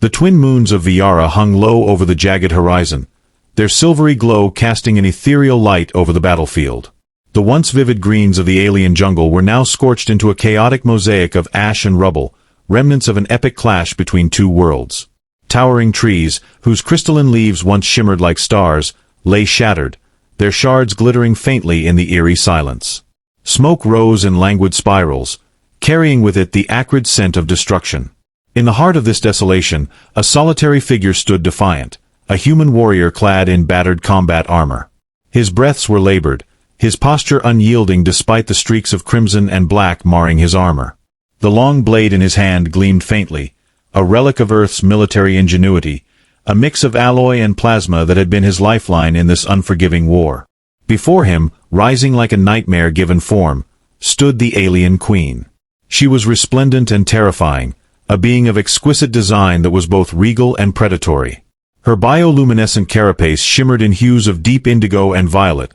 The twin moons of Viyari hung low over the jagged horizon, their silvery glow casting an ethereal light over the battlefield. The once vivid greens of the alien jungle were now scorched into a chaotic mosaic of ash and rubble, remnants of an epic clash between two worlds. Towering trees, whose crystalline leaves once shimmered like stars, lay shattered, their shards glittering faintly in the eerie silence. Smoke rose in languid spirals, carrying with it the acrid scent of destruction. In the heart of this desolation, a solitary figure stood defiant, a human warrior clad in battered combat armor. His breaths were labored, his posture unyielding despite the streaks of crimson and black marring his armor. The long blade in his hand gleamed faintly, a relic of Earth's military ingenuity, a mix of alloy and plasma that had been his lifeline in this unforgiving war. Before him, rising like a nightmare-given form, stood the alien queen. She was resplendent and terrifying, a being of exquisite design that was both regal and predatory. Her bioluminescent carapace shimmered in hues of deep indigo and violet,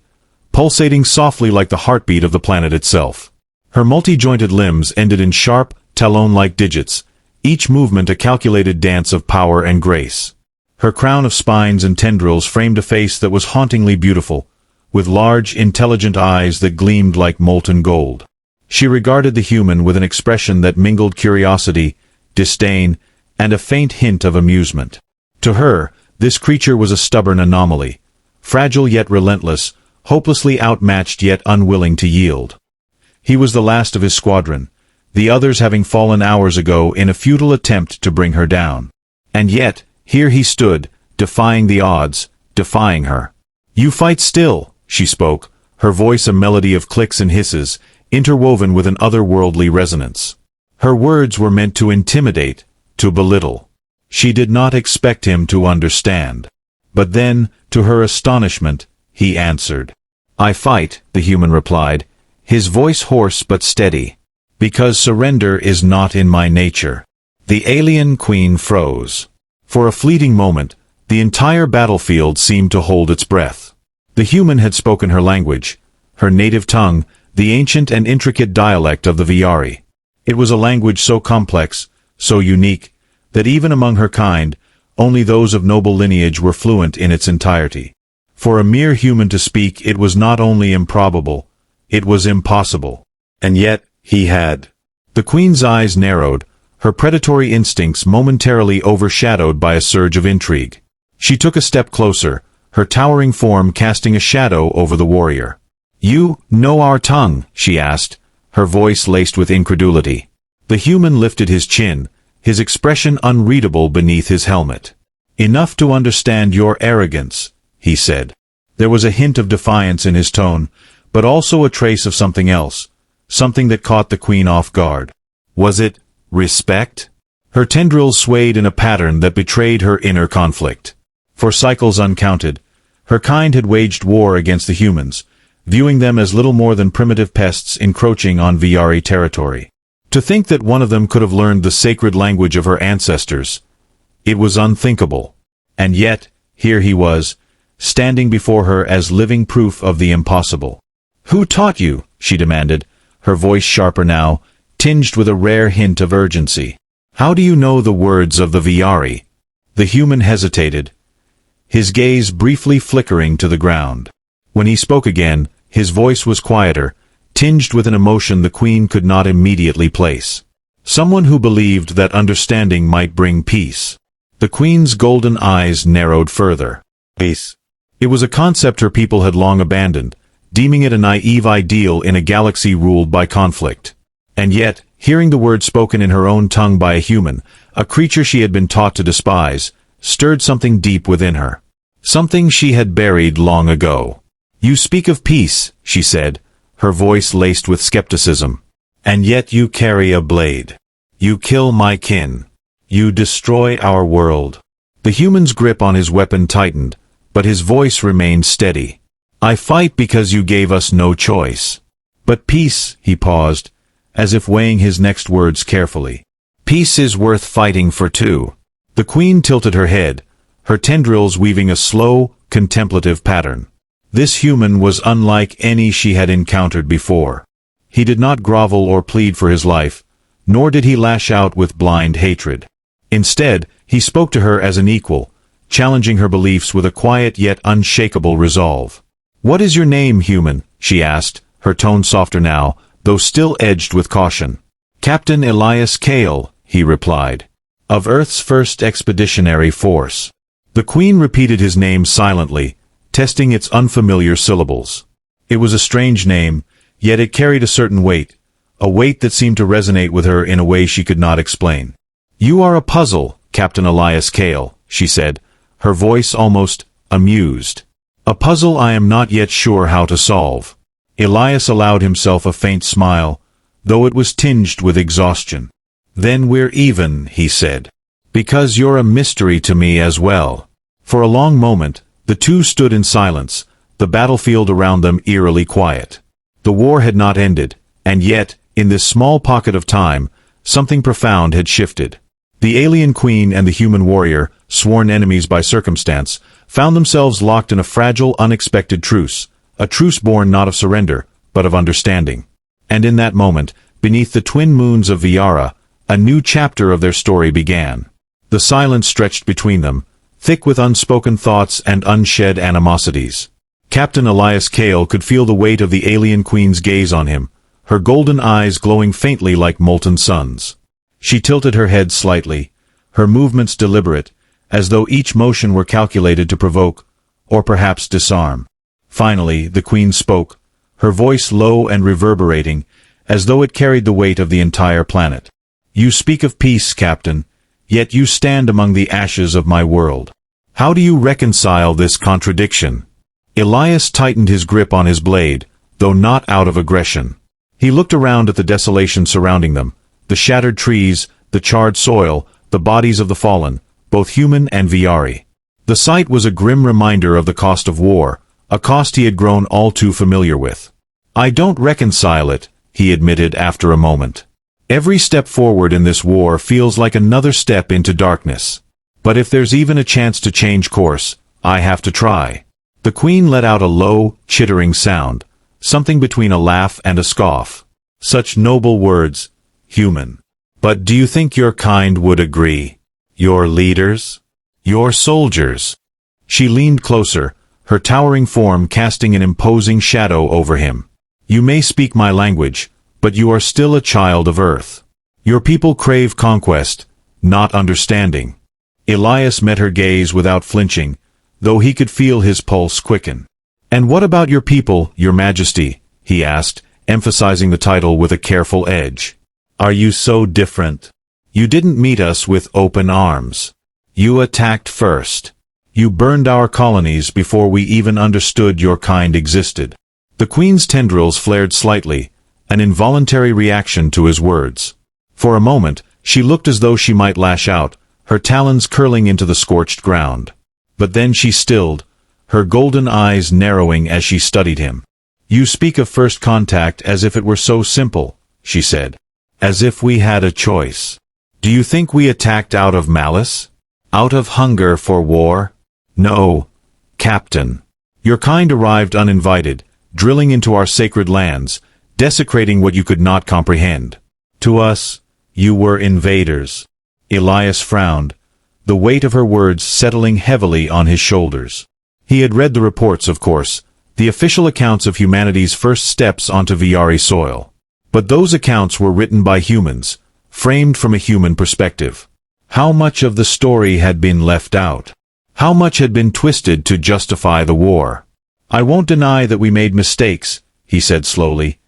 pulsating softly like the heartbeat of the planet itself. Her multi-jointed limbs ended in sharp, talon-like digits, each movement a calculated dance of power and grace. Her crown of spines and tendrils framed a face that was hauntingly beautiful, with large, intelligent eyes that gleamed like molten gold. She regarded the human with an expression that mingled curiosity, disdain, and a faint hint of amusement. To her, this creature was a stubborn anomaly, fragile yet relentless, hopelessly outmatched yet unwilling to yield. He was the last of his squadron, the others having fallen hours ago in a futile attempt to bring her down. And yet, here he stood, defying the odds, defying her. "You fight still," she spoke, her voice a melody of clicks and hisses, interwoven with an otherworldly resonance. Her words were meant to intimidate, to belittle. She did not expect him to understand. But then, to her astonishment, he answered. "I fight," the human replied, his voice hoarse but steady, "because surrender is not in my nature." The alien queen froze. For a fleeting moment, the entire battlefield seemed to hold its breath. The human had spoken her language, her native tongue, the ancient and intricate dialect of the Viyari. It was a language so complex, so unique, that even among her kind, only those of noble lineage were fluent in its entirety. For a mere human to speak it was not only improbable, it was impossible. And yet, he had. The queen's eyes narrowed, her predatory instincts momentarily overshadowed by a surge of intrigue. She took a step closer, her towering form casting a shadow over the warrior. "You know our tongue?" she asked, her voice laced with incredulity. The human lifted his chin, his expression unreadable beneath his helmet. "Enough to understand your arrogance," he said. There was a hint of defiance in his tone, but also a trace of something else, something that caught the queen off guard. Was it respect? Her tendrils swayed in a pattern that betrayed her inner conflict. For cycles uncounted, her kind had waged war against the humans, viewing them as little more than primitive pests encroaching on Viyari territory. To think that one of them could have learned the sacred language of her ancestors, it was unthinkable. And yet, here he was, standing before her as living proof of the impossible. "Who taught you?" she demanded, her voice sharper now, tinged with a rare hint of urgency. "How do you know the words of the Viyari?" The human hesitated, his gaze briefly flickering to the ground. When he spoke again, his voice was quieter, tinged with an emotion the queen could not immediately place. Someone who believed that understanding might bring peace. The queen's golden eyes narrowed further. Peace. It was a concept her people had long abandoned, deeming it a naive ideal in a galaxy ruled by conflict. And yet, hearing the word spoken in her own tongue by a human, a creature she had been taught to despise, stirred something deep within her. Something she had buried long ago. "You speak of peace," she said, her voice laced with skepticism. "And yet you carry a blade. You kill my kin. You destroy our world." The human's grip on his weapon tightened, but his voice remained steady. "I fight because you gave us no choice." "But peace," he paused, as if weighing his next words carefully. "Peace is worth fighting for too." The queen tilted her head, her tendrils weaving a slow, contemplative pattern. This human was unlike any she had encountered before. He did not grovel or plead for his life, nor did he lash out with blind hatred. Instead, He spoke to her as an equal, challenging her beliefs with a quiet yet unshakable resolve. "What is your name, human?" she asked, her tone softer now, though still edged with caution. "Captain Elias Kael," he replied. "Of Earth's first expeditionary force." The Queen repeated his name silently, testing its unfamiliar syllables. It was a strange name, yet it carried a certain weight, a weight that seemed to resonate with her in a way she could not explain. "You are a puzzle, Captain Elias Kael," she said, her voice almost amused. "A puzzle I am not yet sure how to solve." Elias allowed himself a faint smile, though it was tinged with exhaustion. "Then we're even," he said. "Because you're a mystery to me as well." For a long moment, the two stood in silence, the battlefield around them eerily quiet. The war had not ended, and yet, in this small pocket of time, something profound had shifted. The alien queen and the human warrior, sworn enemies by circumstance, found themselves locked in a fragile, unexpected truce, a truce born not of surrender, but of understanding. And in that moment, beneath the twin moons of Viyari, a new chapter of their story began. The silence stretched between them, thick with unspoken thoughts and unshed animosities. Captain Elias Kael could feel the weight of the alien queen's gaze on him, her golden eyes glowing faintly like molten suns. She tilted her head slightly, her movements deliberate, as though each motion were calculated to provoke, or perhaps disarm. Finally, the queen spoke, her voice low and reverberating, as though it carried the weight of the entire planet. "You speak of peace, Captain, yet you stand among the ashes of my world. How do you reconcile this contradiction?" Elias tightened his grip on his blade, though not out of aggression. He looked around at the desolation surrounding them, the shattered trees, the charred soil, the bodies of the fallen, both human and Viyari. The sight was a grim reminder of the cost of war, a cost he had grown all too familiar with. "I don't reconcile it," he admitted after a moment. "Every step forward in this war feels like another step into darkness. But if there's even a chance to change course, I have to try." The queen let out a low, chittering sound, something between a laugh and a scoff. "Such noble words, human. But do you think your kind would agree? Your leaders? Your soldiers?" She leaned closer, her towering form casting an imposing shadow over him. "You may speak my language, but you are still a child of Earth. Your people crave conquest, not understanding." Elias met her gaze without flinching, though he could feel his pulse quicken. "And what about your people, your majesty?" he asked, emphasizing the title with a careful edge. "Are you so different? You didn't meet us with open arms. You attacked first. You burned our colonies before we even understood your kind existed." The queen's tendrils flared slightly, an involuntary reaction to his words. For a moment, she looked as though she might lash out, her talons curling into the scorched ground. But then she stilled, her golden eyes narrowing as she studied him. "You speak of first contact as if it were so simple," she said. "As if we had a choice. Do you think we attacked out of malice? Out of hunger for war? No, Captain. Your kind arrived uninvited, drilling into our sacred lands, desecrating what you could not comprehend. To us, you were invaders." Elias frowned, the weight of her words settling heavily on his shoulders. He had read the reports, of course, the official accounts of humanity's first steps onto Viyari soil. But those accounts were written by humans, framed from a human perspective. How much of the story had been left out? How much had been twisted to justify the war? "I won't deny that we made mistakes," he said slowly,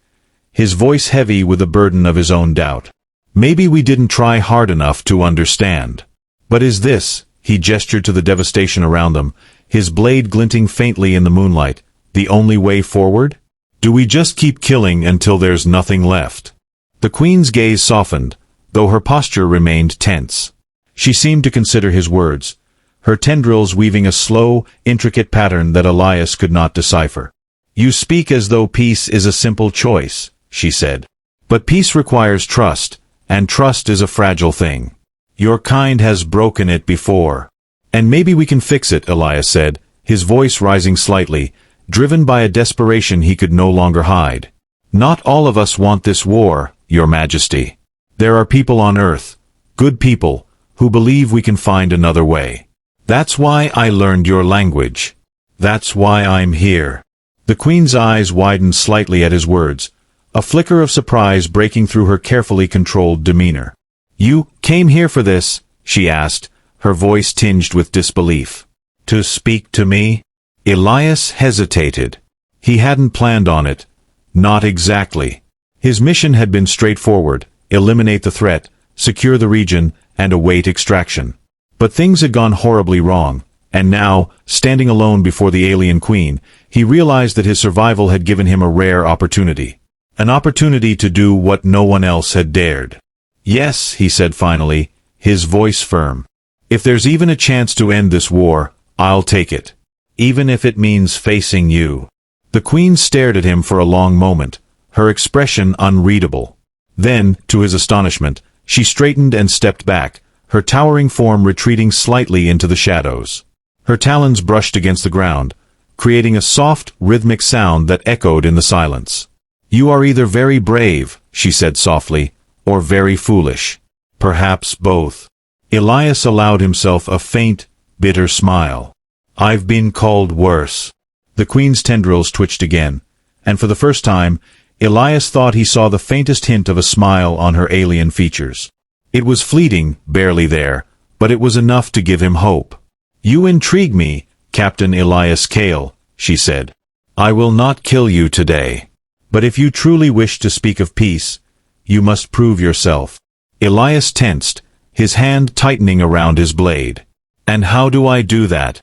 his voice heavy with the burden of his own doubt. "Maybe we didn't try hard enough to understand. But is this," he gestured to the devastation around them, his blade glinting faintly in the moonlight, "the only way forward? Do we just keep killing until there's nothing left?" The queen's gaze softened, though her posture remained tense. She seemed to consider his words, her tendrils weaving a slow, intricate pattern that Elias could not decipher. "You speak as though peace is a simple choice," she said. "But peace requires trust, and trust is a fragile thing. Your kind has broken it before. And maybe we can fix it," Elias said, his voice rising slightly, driven by a desperation he could no longer hide. "Not all of us want this war, Your Majesty. There are people on Earth, good people, who believe we can find another way. That's why I learned your language. That's why I'm here." The queen's eyes widened slightly at his words, a flicker of surprise breaking through her carefully controlled demeanor. "You came here for this?" she asked, her voice tinged with disbelief. "To speak to me?" Elias hesitated. He hadn't planned on it. Not exactly. His mission had been straightforward: eliminate the threat, secure the region, and await extraction. But things had gone horribly wrong, and now, standing alone before the alien queen, he realized that his survival had given him a rare opportunity. An opportunity to do what no one else had dared. "Yes," he said finally, his voice firm. "If there's even a chance to end this war, I'll take it. Even if it means facing you." The queen stared at him for a long moment, her expression unreadable. Then, to his astonishment, she straightened and stepped back, her towering form retreating slightly into the shadows. Her talons brushed against the ground, creating a soft, rhythmic sound that echoed in the silence. "You are either very brave," she said softly, "or very foolish. Perhaps both." Elias allowed himself a faint, bitter smile. "I've been called worse." The queen's tendrils twitched again, and for the first time, Elias thought he saw the faintest hint of a smile on her alien features. It was fleeting, barely there, but it was enough to give him hope. "You intrigue me, Captain Elias Kael," she said. "I will not kill you today. But if you truly wish to speak of peace, you must prove yourself." Elias tensed, his hand tightening around his blade. "And how do I do that?"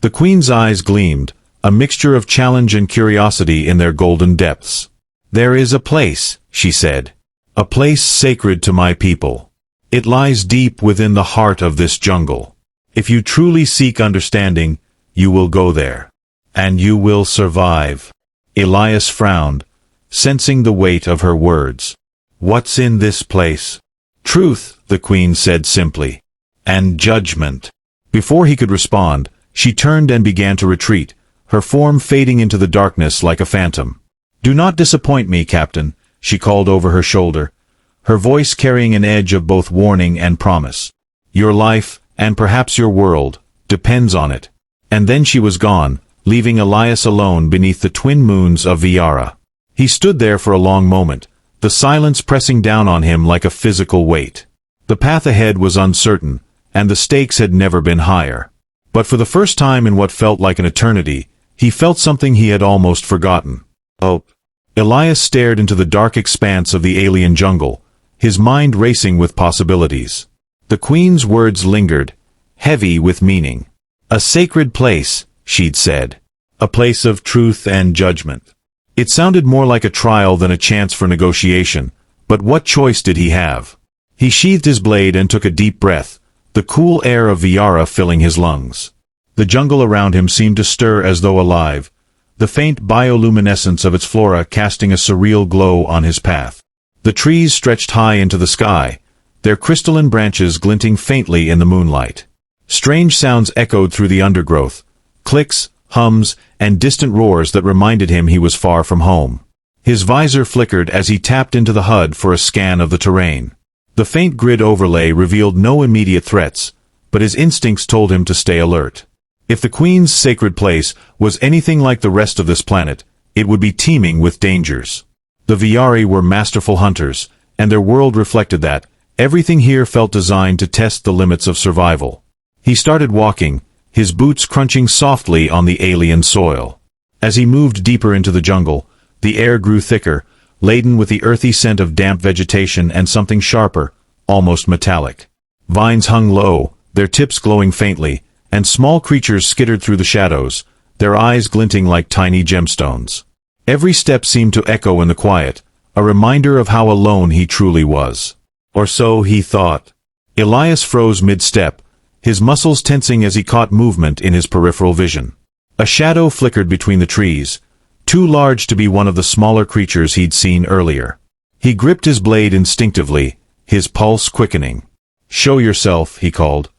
The queen's eyes gleamed, a mixture of challenge and curiosity in their golden depths. "There is a place," she said. "A place sacred to my people. It lies deep within the heart of this jungle. If you truly seek understanding, you will go there. And you will survive." Elias frowned, sensing the weight of her words. "What's in this place?" "Truth," the queen said simply. "And judgment." Before he could respond, she turned and began to retreat, her form fading into the darkness like a phantom. "Do not disappoint me, Captain," she called over her shoulder, her voice carrying an edge of both warning and promise. "Your life, and perhaps your world, depends on it." And then she was gone, leaving Elias alone beneath the twin moons of Viyari. He stood there for a long moment, the silence pressing down on him like a physical weight. The path ahead was uncertain, and the stakes had never been higher. But for the first time in what felt like an eternity, he felt something he had almost forgotten. Hope. Elias stared into the dark expanse of the alien jungle, his mind racing with possibilities. The queen's words lingered, heavy with meaning. "A sacred place," she'd said. "A place of truth and judgment." It sounded more like a trial than a chance for negotiation, but what choice did he have? He sheathed his blade and took a deep breath, the cool air of Viyari filling his lungs. The jungle around him seemed to stir as though alive, the faint bioluminescence of its flora casting a surreal glow on his path. The trees stretched high into the sky, their crystalline branches glinting faintly in the moonlight. Strange sounds echoed through the undergrowth, clicks, hums, and distant roars that reminded him he was far from home. His visor flickered as he tapped into the HUD for a scan of the terrain. The faint grid overlay revealed no immediate threats, but his instincts told him to stay alert. If the Queen's sacred place was anything like the rest of this planet, it would be teeming with dangers. The Viyari were masterful hunters, and their world reflected that. Everything here felt designed to test the limits of survival. He started walking, his boots crunching softly on the alien soil. As he moved deeper into the jungle, the air grew thicker, laden with the earthy scent of damp vegetation and something sharper, almost metallic. Vines hung low, their tips glowing faintly, and small creatures skittered through the shadows, their eyes glinting like tiny gemstones. Every step seemed to echo in the quiet, a reminder of how alone he truly was. Or so he thought. Elias froze mid-step, his muscles tensing as he caught movement in his peripheral vision. A shadow flickered between the trees, too large to be one of the smaller creatures he'd seen earlier. He gripped his blade instinctively, his pulse quickening. "Show yourself," he called,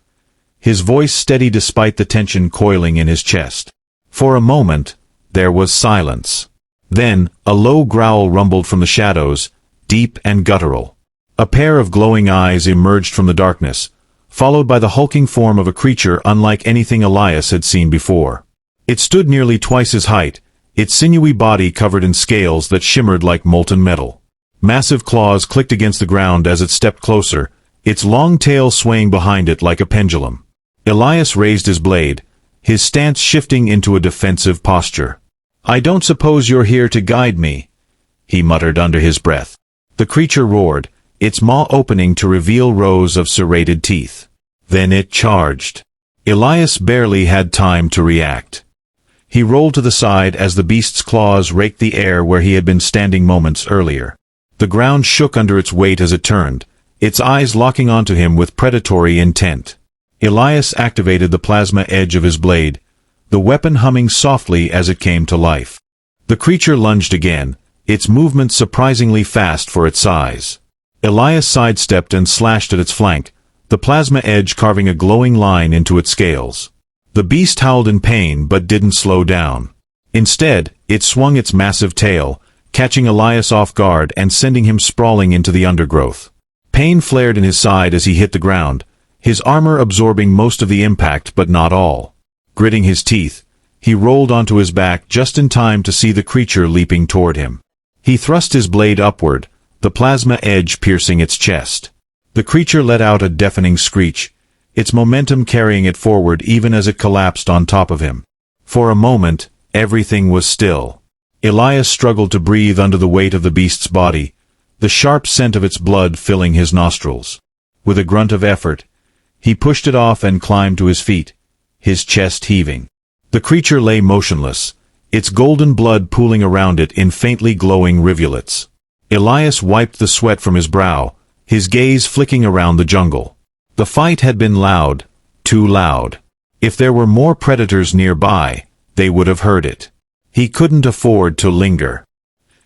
his voice steady despite the tension coiling in his chest. For a moment, there was silence. Then, a low growl rumbled from the shadows, deep and guttural. A pair of glowing eyes emerged from the darkness, followed by the hulking form of a creature unlike anything Elias had seen before. It stood nearly twice his height, its sinewy body covered in scales that shimmered like molten metal. Massive claws clicked against the ground as it stepped closer, its long tail swaying behind it like a pendulum. Elias raised his blade, his stance shifting into a defensive posture. "I don't suppose you're here to guide me," he muttered under his breath. The creature roared, its maw opening to reveal rows of serrated teeth. Then it charged. Elias barely had time to react. He rolled to the side as the beast's claws raked the air where he had been standing moments earlier. The ground shook under its weight as it turned, its eyes locking onto him with predatory intent. Elias activated the plasma edge of his blade, the weapon humming softly as it came to life. The creature lunged again, its movement surprisingly fast for its size. Elias sidestepped and slashed at its flank, the plasma edge carving a glowing line into its scales. The beast howled in pain but didn't slow down. Instead, it swung its massive tail, catching Elias off guard and sending him sprawling into the undergrowth. Pain flared in his side as he hit the ground, his armor absorbing most of the impact but not all. Gritting his teeth, he rolled onto his back just in time to see the creature leaping toward him. He thrust his blade upward, the plasma edge piercing its chest. The creature let out a deafening screech, its momentum carrying it forward even as it collapsed on top of him. For a moment, everything was still. Elias struggled to breathe under the weight of the beast's body, the sharp scent of its blood filling his nostrils. With a grunt of effort, he pushed it off and climbed to his feet, his chest heaving. The creature lay motionless, its golden blood pooling around it in faintly glowing rivulets. Elias wiped the sweat from his brow, his gaze flicking around the jungle. The fight had been loud, too loud. If there were more predators nearby, they would have heard it. He couldn't afford to linger.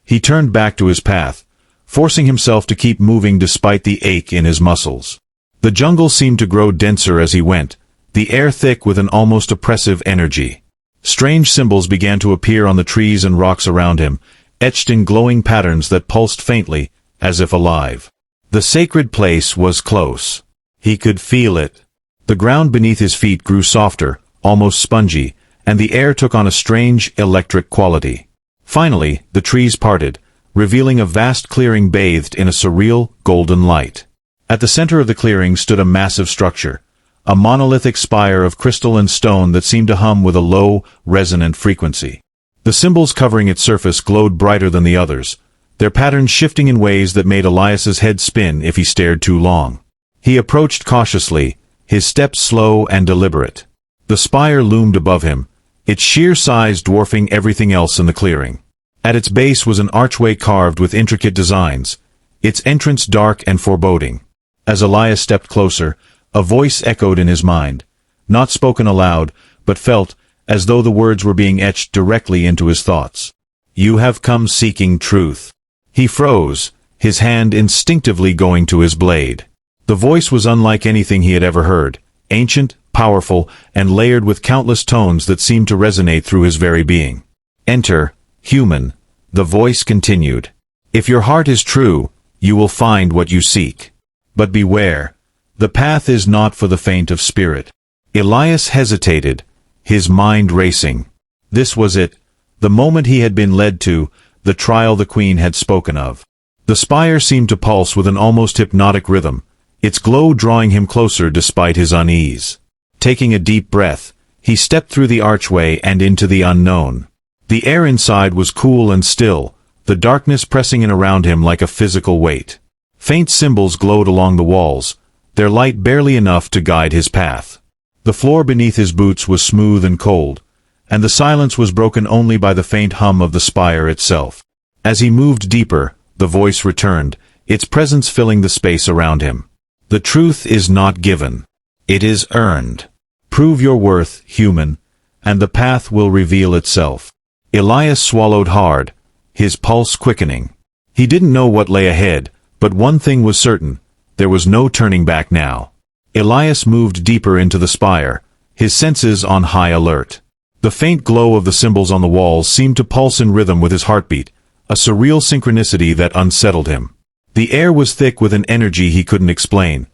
He turned back to his path, forcing himself to keep moving despite the ache in his muscles. The jungle seemed to grow denser as he went, the air thick with an almost oppressive energy. Strange symbols began to appear on the trees and rocks around him, etched in glowing patterns that pulsed faintly, as if alive. The sacred place was close. He could feel it. The ground beneath his feet grew softer, almost spongy, and the air took on a strange, electric quality. Finally, the trees parted, revealing a vast clearing bathed in a surreal, golden light. At the center of the clearing stood a massive structure, a monolithic spire of crystal and stone that seemed to hum with a low, resonant frequency. The symbols covering its surface glowed brighter than the others, their patterns shifting in ways that made Elias's head spin if he stared too long. He approached cautiously, his steps slow and deliberate. The spire loomed above him, its sheer size dwarfing everything else in the clearing. At its base was an archway carved with intricate designs, its entrance dark and foreboding. As Elias stepped closer, a voice echoed in his mind, not spoken aloud, but felt as though the words were being etched directly into his thoughts. "You have come seeking truth." He froze, his hand instinctively going to his blade. The voice was unlike anything he had ever heard, ancient, powerful, and layered with countless tones that seemed to resonate through his very being. "Enter, human," the voice continued. "If your heart is true, you will find what you seek. But beware, the path is not for the faint of spirit." Elias hesitated, his mind racing. This was it, the moment he had been led to, the trial the queen had spoken of. The spire seemed to pulse with an almost hypnotic rhythm, its glow drawing him closer despite his unease. Taking a deep breath, he stepped through the archway and into the unknown. The air inside was cool and still, the darkness pressing in around him like a physical weight. Faint symbols glowed along the walls, their light barely enough to guide his path. The floor beneath his boots was smooth and cold, and the silence was broken only by the faint hum of the spire itself. As he moved deeper, the voice returned, its presence filling the space around him. "The truth is not given. It is earned. Prove your worth, human, and the path will reveal itself." Elias swallowed hard, his pulse quickening. He didn't know what lay ahead, but one thing was certain, there was no turning back now. Elias moved deeper into the spire, his senses on high alert. The faint glow of the symbols on the walls seemed to pulse in rhythm with his heartbeat, a surreal synchronicity that unsettled him. The air was thick with an energy he couldn't explain,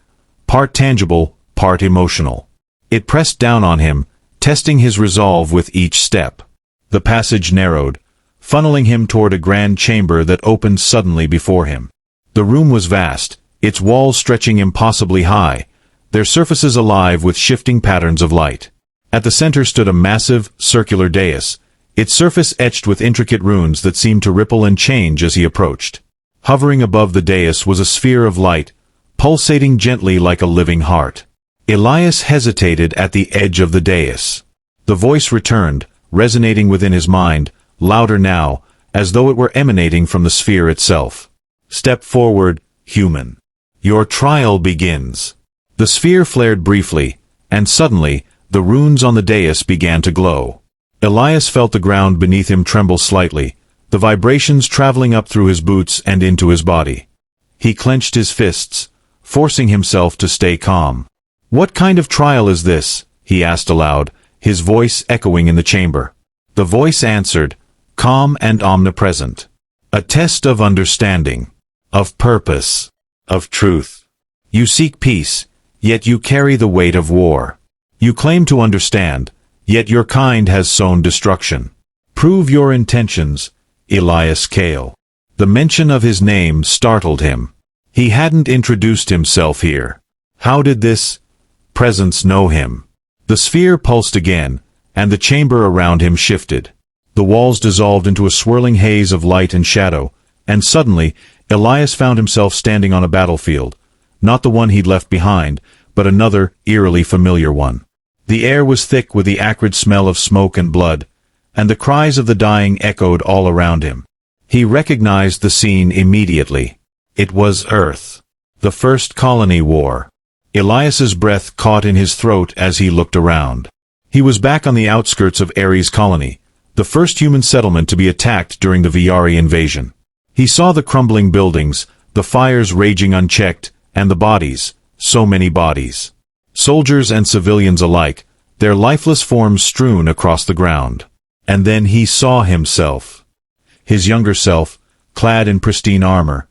part tangible, part emotional. It pressed down on him, testing his resolve with each step. The passage narrowed, funneling him toward a grand chamber that opened suddenly before him. The room was vast, its walls stretching impossibly high, their surfaces alive with shifting patterns of light. At the center stood a massive, circular dais, its surface etched with intricate runes that seemed to ripple and change as he approached. Hovering above the dais was a sphere of light, pulsating gently like a living heart. Elias hesitated at the edge of the dais. The voice returned, resonating within his mind, louder now, as though it were emanating from the sphere itself. "Step forward, human. Your trial begins." The sphere flared briefly, and suddenly, the runes on the dais began to glow. Elias felt the ground beneath him tremble slightly, the vibrations traveling up through his boots and into his body. He clenched his fists, forcing himself to stay calm. "What kind of trial is this?" he asked aloud, his voice echoing in the chamber. The voice answered, calm and omnipresent. "A test of understanding, of purpose, of truth. You seek peace, yet you carry the weight of war. You claim to understand, yet your kind has sown destruction. Prove your intentions, Elias Kael." The mention of his name startled him. He hadn't introduced himself here. How did this presence know him? The sphere pulsed again, and the chamber around him shifted. The walls dissolved into a swirling haze of light and shadow, and suddenly, Elias found himself standing on a battlefield, not the one he'd left behind, but another, eerily familiar one. The air was thick with the acrid smell of smoke and blood, and the cries of the dying echoed all around him. He recognized the scene immediately. It was Earth. The First Colony War. Elias's breath caught in his throat as he looked around. He was back on the outskirts of Ares Colony, the first human settlement to be attacked during the Viyari invasion. He saw the crumbling buildings, the fires raging unchecked, and the bodies, so many bodies. Soldiers and civilians alike, their lifeless forms strewn across the ground. And then he saw himself. His younger self, clad in pristine armor,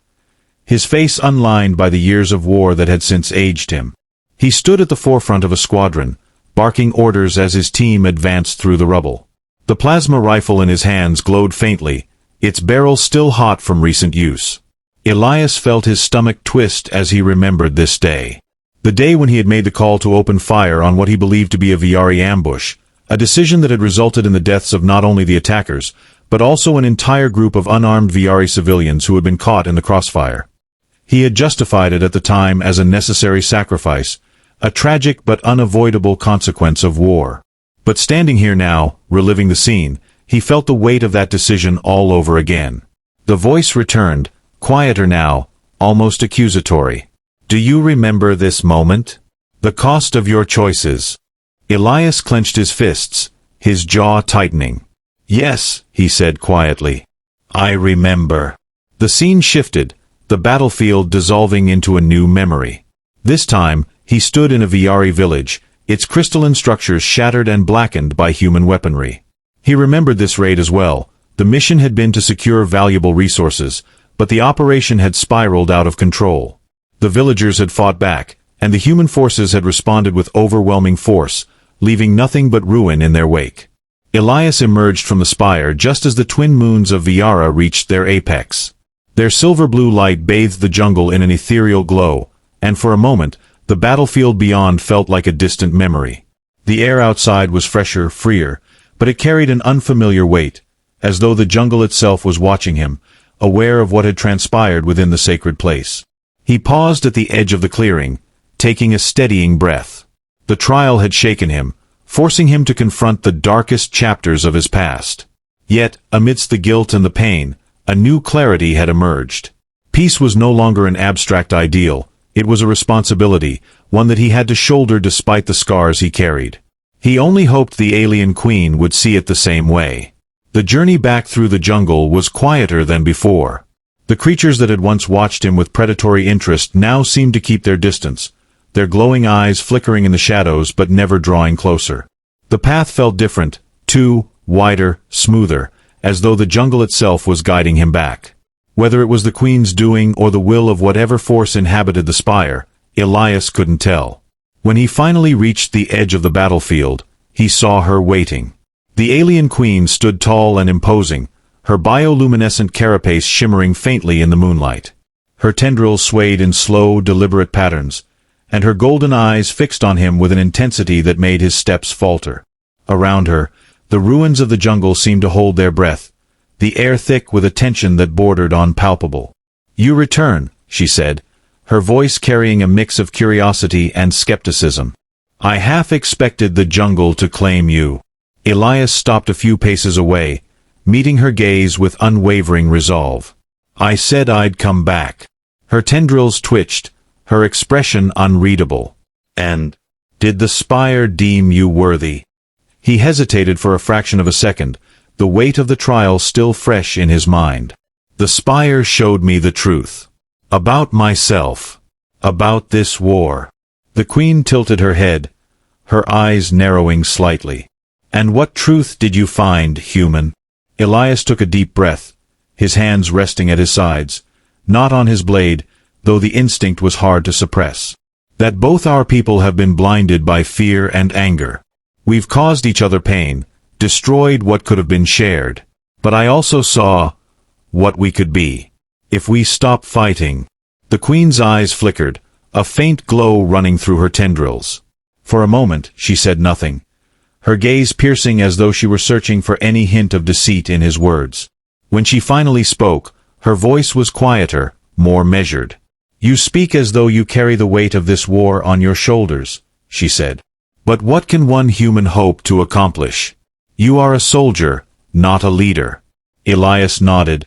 his face unlined by the years of war that had since aged him. He stood at the forefront of a squadron, barking orders as his team advanced through the rubble. The plasma rifle in his hands glowed faintly, its barrel still hot from recent use. Elias felt his stomach twist as he remembered this day. The day when he had made the call to open fire on what he believed to be a Viyari ambush, a decision that had resulted in the deaths of not only the attackers, but also an entire group of unarmed Viyari civilians who had been caught in the crossfire. He had justified it at the time as a necessary sacrifice, a tragic but unavoidable consequence of war. But standing here now, reliving the scene, he felt the weight of that decision all over again. The voice returned, quieter now, almost accusatory. "Do you remember this moment? The cost of your choices." Elias clenched his fists, his jaw tightening. "Yes," he said quietly. "I remember." The scene shifted, the battlefield dissolving into a new memory. This time, he stood in a Viyari village, its crystalline structures shattered and blackened by human weaponry. He remembered this raid as well. The mission had been to secure valuable resources, but the operation had spiraled out of control. The villagers had fought back, and the human forces had responded with overwhelming force, leaving nothing but ruin in their wake. Elias emerged from the spire just as the twin moons of Viyari reached their apex. Their silver-blue light bathed the jungle in an ethereal glow, and for a moment, the battlefield beyond felt like a distant memory. The air outside was fresher, freer, but it carried an unfamiliar weight, as though the jungle itself was watching him, aware of what had transpired within the sacred place. He paused at the edge of the clearing, taking a steadying breath. The trial had shaken him, forcing him to confront the darkest chapters of his past. Yet, amidst the guilt and the pain, a new clarity had emerged. Peace was no longer an abstract ideal, it was a responsibility, one that he had to shoulder despite the scars he carried. He only hoped the alien queen would see it the same way. The journey back through the jungle was quieter than before. The creatures that had once watched him with predatory interest now seemed to keep their distance, their glowing eyes flickering in the shadows but never drawing closer. The path felt different, too, wider, smoother, as though the jungle itself was guiding him back. Whether it was the queen's doing or the will of whatever force inhabited the spire, Elias couldn't tell. When he finally reached the edge of the battlefield, he saw her waiting. The alien queen stood tall and imposing, her bioluminescent carapace shimmering faintly in the moonlight. Her tendrils swayed in slow, deliberate patterns, and her golden eyes fixed on him with an intensity that made his steps falter. Around her, the ruins of the jungle seemed to hold their breath, the air thick with a tension that bordered on palpable. "You return," she said, her voice carrying a mix of curiosity and skepticism. "I half expected the jungle to claim you." Elias stopped a few paces away, meeting her gaze with unwavering resolve. "I said I'd come back." Her tendrils twitched, her expression unreadable. "And did the spire deem you worthy?" He hesitated for a fraction of a second, the weight of the trial still fresh in his mind. "The spire showed me the truth. About myself. About this war." The queen tilted her head, her eyes narrowing slightly. "And what truth did you find, human?" Elias took a deep breath, his hands resting at his sides, not on his blade, though the instinct was hard to suppress. "That both our people have been blinded by fear and anger. We've caused each other pain, destroyed what could have been shared. But I also saw what we could be if we stop fighting." The queen's eyes flickered, a faint glow running through her tendrils. For a moment, she said nothing, her gaze piercing as though she were searching for any hint of deceit in his words. When she finally spoke, her voice was quieter, more measured. "You speak as though you carry the weight of this war on your shoulders," she said. "But what can one human hope to accomplish? You are a soldier, not a leader." Elias nodded,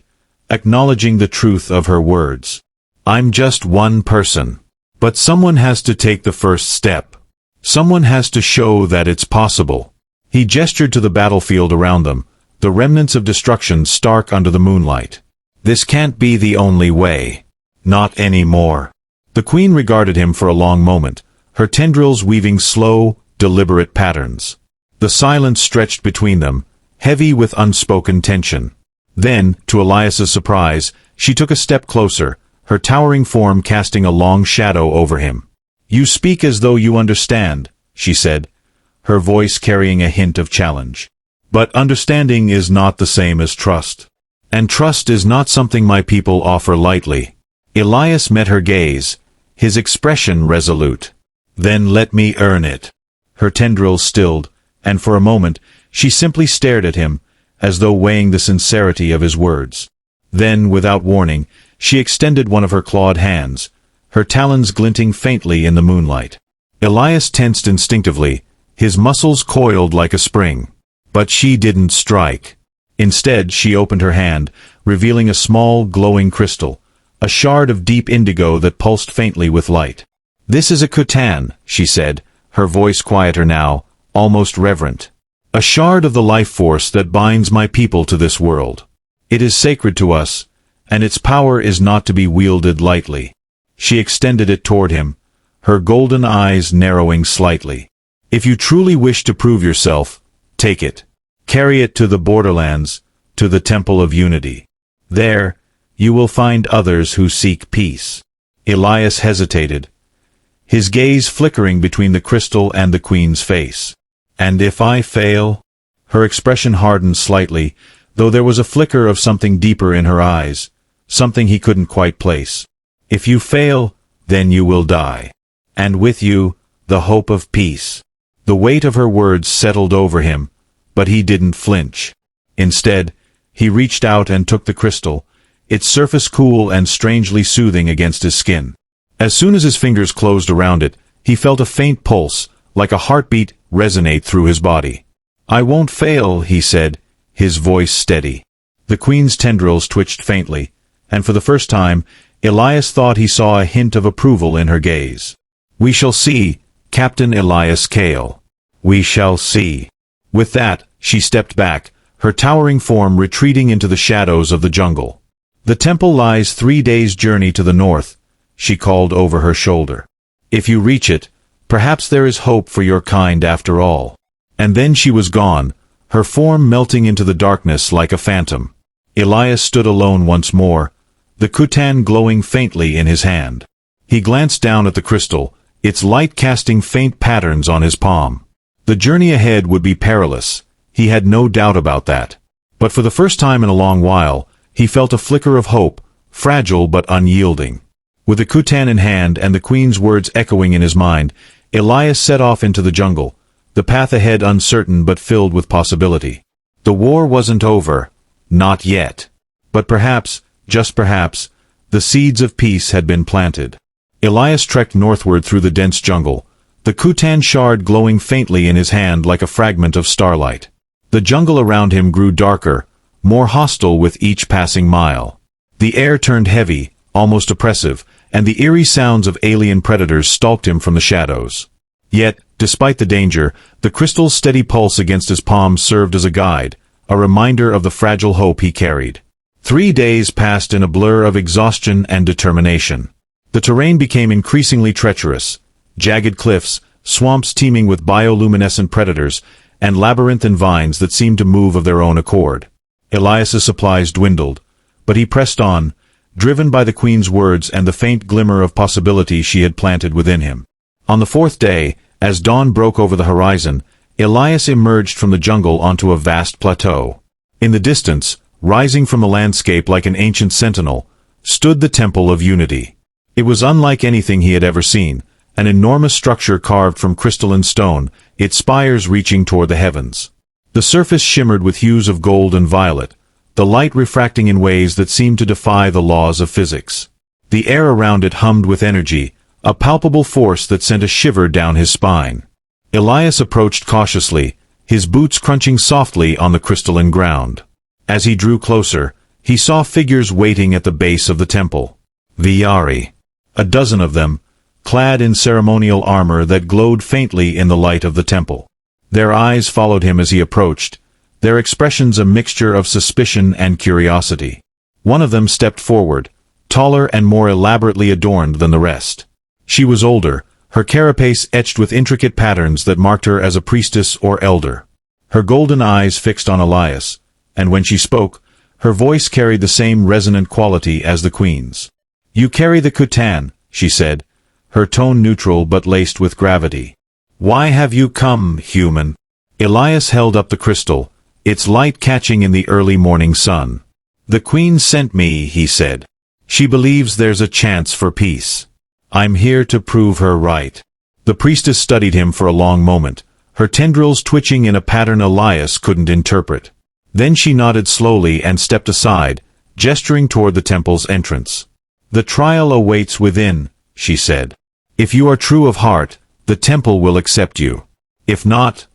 acknowledging the truth of her words. "I'm just one person. But someone has to take the first step. Someone has to show that it's possible." He gestured to the battlefield around them, the remnants of destruction stark under the moonlight. "This can't be the only way. Not anymore." The queen regarded him for a long moment, her tendrils weaving slow, deliberate patterns. The silence stretched between them, heavy with unspoken tension. Then, to Elias's surprise, she took a step closer, her towering form casting a long shadow over him. "You speak as though you understand," she said, her voice carrying a hint of challenge. "But understanding is not the same as trust. And trust is not something my people offer lightly." Elias met her gaze, his expression resolute. "Then let me earn it." Her tendrils stilled, and for a moment, she simply stared at him, as though weighing the sincerity of his words. Then, without warning, she extended one of her clawed hands, her talons glinting faintly in the moonlight. Elias tensed instinctively, his muscles coiled like a spring. But she didn't strike. Instead, she opened her hand, revealing a small, glowing crystal, a shard of deep indigo that pulsed faintly with light. "This is a koutan," she said, her voice quieter now, almost reverent. "A shard of the life force that binds my people to this world. It is sacred to us, and its power is not to be wielded lightly." She extended it toward him, her golden eyes narrowing slightly. "If you truly wish to prove yourself, take it. Carry it to the borderlands, to the Temple of Unity. There, you will find others who seek peace." Elias hesitated, his gaze flickering between the crystal and the queen's face. "And if I fail?" Her expression hardened slightly, though there was a flicker of something deeper in her eyes, something he couldn't quite place. "If you fail, then you will die. And with you, the hope of peace." The weight of her words settled over him, but he didn't flinch. Instead, he reached out and took the crystal, its surface cool and strangely soothing against his skin. As soon as his fingers closed around it, he felt a faint pulse, like a heartbeat, resonate through his body. "I won't fail," he said, his voice steady. The queen's tendrils twitched faintly, and for the first time, Elias thought he saw a hint of approval in her gaze. "We shall see, Captain Elias Kael. We shall see." With that, she stepped back, her towering form retreating into the shadows of the jungle. "The temple lies 3 days' journey to the north," she called over her shoulder. "If you reach it, perhaps there is hope for your kind after all." And then she was gone, her form melting into the darkness like a phantom. Elias stood alone once more, the koutan glowing faintly in his hand. He glanced down at the crystal, its light casting faint patterns on his palm. The journey ahead would be perilous, he had no doubt about that. But for the first time in a long while, he felt a flicker of hope, fragile but unyielding. With the koutan in hand and the queen's words echoing in his mind, Elias set off into the jungle, the path ahead uncertain but filled with possibility. The war wasn't over, not yet. But perhaps, just perhaps, the seeds of peace had been planted. Elias trekked northward through the dense jungle, the koutan shard glowing faintly in his hand like a fragment of starlight. The jungle around him grew darker, more hostile with each passing mile. The air turned heavy, almost oppressive, and the eerie sounds of alien predators stalked him from the shadows. Yet, despite the danger, the crystal's steady pulse against his palm served as a guide, a reminder of the fragile hope he carried. 3 days passed in a blur of exhaustion and determination. The terrain became increasingly treacherous, jagged cliffs, swamps teeming with bioluminescent predators, and labyrinthine vines that seemed to move of their own accord. Elias's supplies dwindled, but he pressed on, driven by the queen's words and the faint glimmer of possibility she had planted within him. On the 4th day, as dawn broke over the horizon, Elias emerged from the jungle onto a vast plateau. In the distance, rising from the landscape like an ancient sentinel, stood the Temple of Unity. It was unlike anything he had ever seen, an enormous structure carved from crystalline stone, its spires reaching toward the heavens. The surface shimmered with hues of gold and violet, the light refracting in ways that seemed to defy the laws of physics. The air around it hummed with energy, a palpable force that sent a shiver down his spine. Elias approached cautiously, his boots crunching softly on the crystalline ground. As he drew closer, he saw figures waiting at the base of the temple. Viyari. A dozen of them, clad in ceremonial armor that glowed faintly in the light of the temple. Their eyes followed him as he approached, their expressions a mixture of suspicion and curiosity. One of them stepped forward, taller and more elaborately adorned than the rest. She was older, her carapace etched with intricate patterns that marked her as a priestess or elder. Her golden eyes fixed on Elias, and when she spoke, her voice carried the same resonant quality as the queen's. "You carry the koutan," she said, her tone neutral but laced with gravity. "Why have you come, human?" Elias held up the crystal, its light catching in the early morning sun. "The queen sent me," he said. "She believes there's a chance for peace. I'm here to prove her right." The priestess studied him for a long moment, her tendrils twitching in a pattern Elias couldn't interpret. Then she nodded slowly and stepped aside, gesturing toward the temple's entrance. "The trial awaits within," she said. "If you are true of heart, the temple will accept you. If not,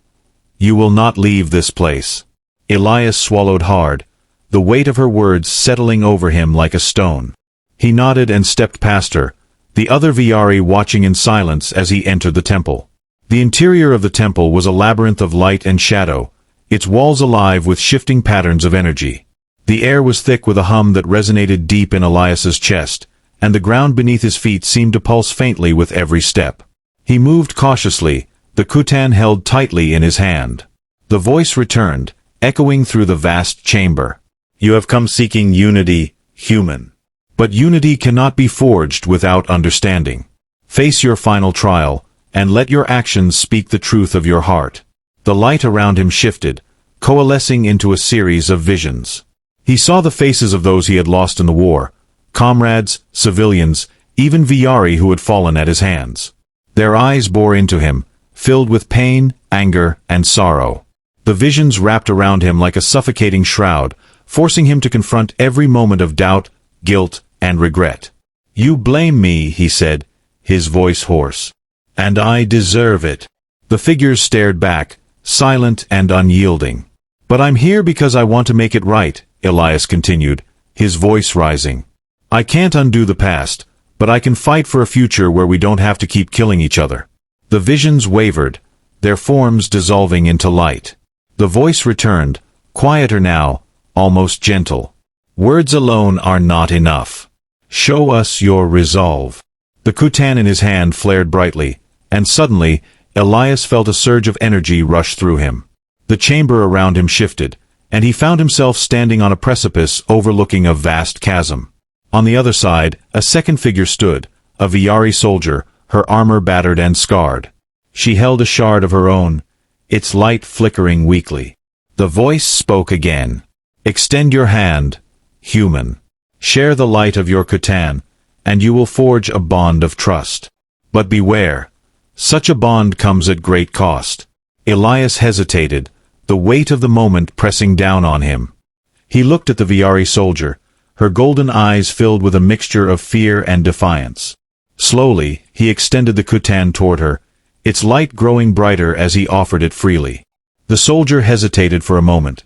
you will not leave this place." Elias swallowed hard, the weight of her words settling over him like a stone. He nodded and stepped past her, the other Viyari watching in silence as he entered the temple. The interior of the temple was a labyrinth of light and shadow, its walls alive with shifting patterns of energy. The air was thick with a hum that resonated deep in Elias's chest, and the ground beneath his feet seemed to pulse faintly with every step. He moved cautiously, the koutan held tightly in his hand. The voice returned, echoing through the vast chamber. "You have come seeking unity, human. But unity cannot be forged without understanding. Face your final trial, and let your actions speak the truth of your heart." The light around him shifted, coalescing into a series of visions. He saw the faces of those he had lost in the war, comrades, civilians, even Viyari who had fallen at his hands. Their eyes bore into him, filled with pain, anger, and sorrow. The visions wrapped around him like a suffocating shroud, forcing him to confront every moment of doubt, guilt, and regret. "You blame me," he said, his voice hoarse. "And I deserve it." The figures stared back, silent and unyielding. "But I'm here because I want to make it right," Elias continued, his voice rising. "I can't undo the past, but I can fight for a future where we don't have to keep killing each other." The visions wavered, their forms dissolving into light. The voice returned, quieter now, almost gentle. "Words alone are not enough. Show us your resolve." The koutan in his hand flared brightly, and suddenly, Elias felt a surge of energy rush through him. The chamber around him shifted, and he found himself standing on a precipice overlooking a vast chasm. On the other side, a second figure stood, a Viyari soldier, her armor battered and scarred. She held a shard of her own, its light flickering weakly. The voice spoke again. "Extend your hand, human. Share the light of your koutan, and you will forge a bond of trust. But beware, such a bond comes at great cost." Elias hesitated, the weight of the moment pressing down on him. He looked at the Viyari soldier, her golden eyes filled with a mixture of fear and defiance. Slowly, he extended the koutan toward her, its light growing brighter as he offered it freely. The soldier hesitated for a moment,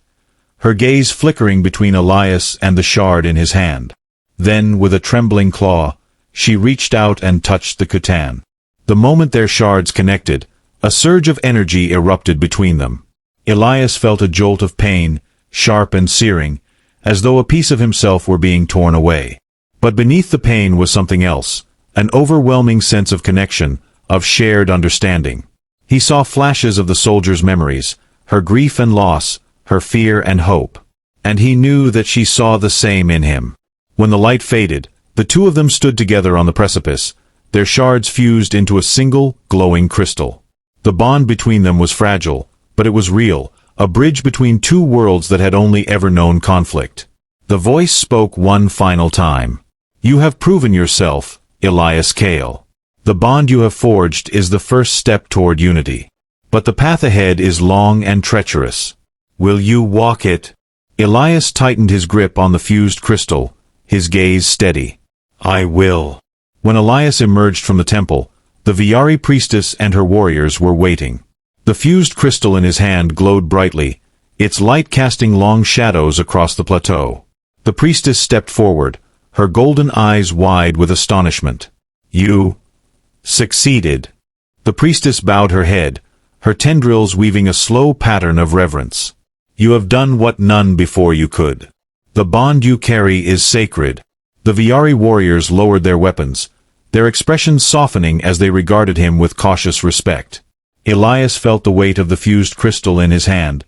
her gaze flickering between Elias and the shard in his hand. Then, with a trembling claw, she reached out and touched the koutan. The moment their shards connected, a surge of energy erupted between them. Elias felt a jolt of pain, sharp and searing, as though a piece of himself were being torn away. But beneath the pain was something else, an overwhelming sense of connection, of shared understanding. He saw flashes of the soldier's memories, her grief and loss, her fear and hope. And he knew that she saw the same in him. When the light faded, the two of them stood together on the precipice, their shards fused into a single, glowing crystal. The bond between them was fragile, but it was real, a bridge between two worlds that had only ever known conflict. The voice spoke one final time. "You have proven yourself, Elias Kael. The bond you have forged is the first step toward unity. But the path ahead is long and treacherous. Will you walk it?" Elias tightened his grip on the fused crystal, his gaze steady. "I will." When Elias emerged from the temple, the Viyari priestess and her warriors were waiting. The fused crystal in his hand glowed brightly, its light casting long shadows across the plateau. The priestess stepped forward, her golden eyes wide with astonishment. "You succeeded." The priestess bowed her head, her tendrils weaving a slow pattern of reverence. "You have done what none before you could. The bond you carry is sacred." The Viyari warriors lowered their weapons, their expressions softening as they regarded him with cautious respect. Elias felt the weight of the fused crystal in his hand,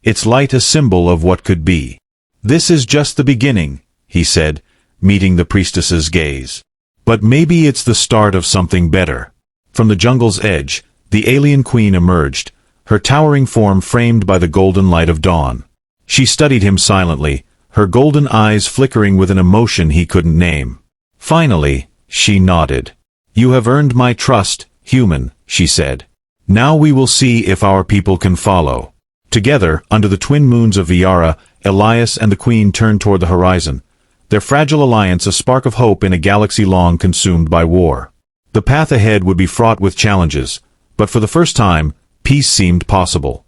its light a symbol of what could be. "This is just the beginning," he said, meeting the priestess's gaze. "But maybe it's the start of something better." From the jungle's edge, the alien queen emerged, her towering form framed by the golden light of dawn. She studied him silently, her golden eyes flickering with an emotion he couldn't name. Finally, she nodded. "You have earned my trust, human," she said. "Now we will see if our people can follow." Together, under the twin moons of Viyari, Elias and the queen turned toward the horizon, their fragile alliance a spark of hope in a galaxy long consumed by war. The path ahead would be fraught with challenges, but for the first time, peace seemed possible.